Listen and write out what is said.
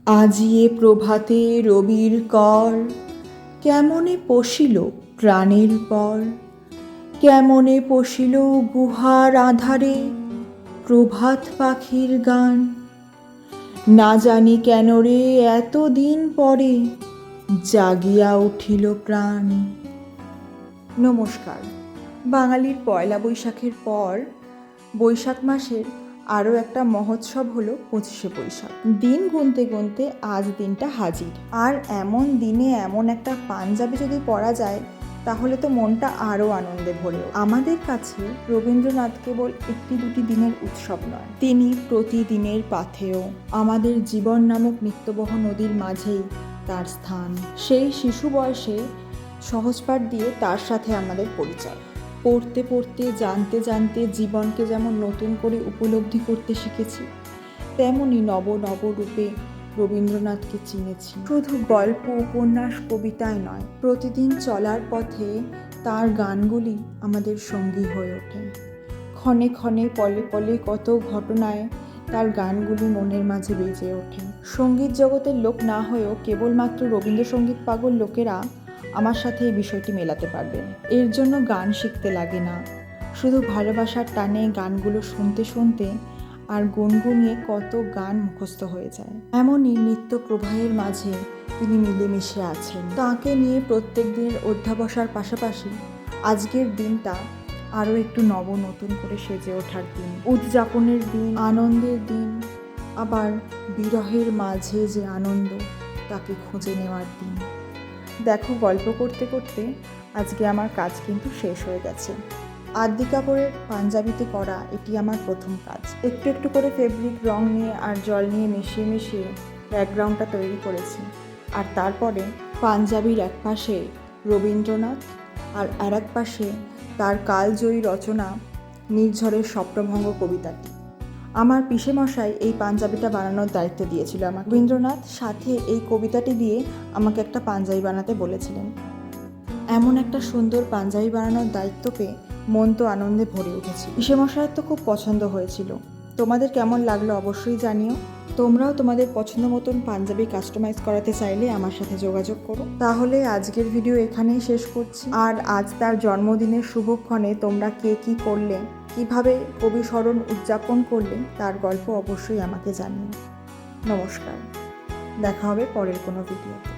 আজিয়ে প্রভাতে রবির কর, কেমনে পশিল প্রাণের পর, কেমনে পশিল গুহার আধারে প্রভাত পাখির গান। না জানি কেন রে এতদিন পরে জাগিয়া উঠিল প্রাণ। নমস্কার। বাঙালির পয়লা বৈশাখের পর বৈশাখ মাসের আরও একটা মহোৎসব হলো 25শে বৈশাখ। দিন গুনতে গুনতে আজ দিনটা হাজির। আর এমন দিনে এমন একটা পাঞ্জাবি যদি পরা যায় তাহলে তো মনটা আরও আনন্দে ভরে ওঠে। আমাদের কাছে রবীন্দ্রনাথ কেবল একটি দুটি দিনের উৎসব নয়, তিনি প্রতিদিনের পাথেয়। আমাদের জীবন নামক নিত্যবহ নদীর মাঝেই তার স্থান। সেই শিশু বয়সে সহজপাঠ দিয়ে তার সাথে আমাদের পরিচয়। পড়তে পড়তে জানতে জানতে জীবনকে যেমন নতুন করে উপলব্ধি করতে শিখেছি, তেমনি নব নব রূপে রবীন্দ্রনাথকে চিনেছি। শুধু গল্প, উপন্যাস, কবিতায় নয়, প্রতিদিন চলার পথে তার গানগুলি আমাদের সঙ্গী হয়ে ওঠে। ক্ষণে ক্ষণে পলে পলে কত ঘটনায় তার গানগুলি মনের মাঝে বেজে ওঠে। সঙ্গীত জগতের লোক না হয়েও কেবলমাত্র রবীন্দ্রসঙ্গীত পাগল লোকেরা আমার সাথে এই বিষয়টি মেলাতে পারবে। এর জন্য গান শিখতে লাগে না, শুধু ভালোবাসার টানে গানগুলো শুনতে শুনতে আর গুনগুনিয়ে কত গান মুখস্থ হয়ে যায়। এমনই নিত্য প্রবাহের মাঝে তিনি মিলেমিশে আছেন। তাঁকে নিয়ে প্রত্যেক দিনের অধ্যাবসার পাশাপাশি আজকের দিনটা আরও একটু নতুন করে সেজে ওঠার দিন, উদযাপনের দিন, আনন্দের দিন, আবার বিরহের মাঝে যে আনন্দ তাকে খুঁজে নেওয়ার দিন। দেখো, গল্প করতে করতে আজকে আমার কাজ কিন্তু শেষ হয়ে গেছে। আদ্যি কাপড়ের পাঞ্জাবিতে করা এটি আমার প্রথম কাজ। একটু একটু করে ফেব্রিক, রং নিয়ে আর জল নিয়ে মিশিয়ে মিশিয়ে ব্যাকগ্রাউন্ডটা তৈরি করেছি। আর তারপরে পাঞ্জাবির এক পাশে রবীন্দ্রনাথ আর আর এক পাশে তার কালজয়ী রচনা নির্ঝরের স্বপ্নভঙ্গ কবিতাটি। আমার পিসেমশাই এই পাঞ্জাবিটা বানানোর দায়িত্ব দিয়েছিল আমাকে। রবীন্দ্রনাথ সাথে এই কবিতাটি দিয়ে আমাকে একটা পাঞ্জাবি বানাতে বলেছিলেন। এমন একটা সুন্দর পাঞ্জাবি বানানোর দায়িত্ব পেয়ে মন তো আনন্দে ভরে উঠেছে। পিসেমশাইয়ের তো খুব পছন্দ হয়েছিল। তোমাদের কেমন লাগলো অবশ্যই জানিও। তোমরাও তোমাদের পছন্দ মতন পাঞ্জাবি কাস্টমাইজ করাতে চাইলে আমার সাথে যোগাযোগ করো। তাহলে আজকের ভিডিও এখানেই শেষ করছি। আর আজ তার জন্মদিনের শুভক্ষণে তোমরা কে কী করলে, কিভাবে কবি স্মরণ উদযাপন করলে, তার গল্প অবশ্যই আমাকে জানিও। নমস্কার, দেখা হবে পরের কোনো ভিডিওতে।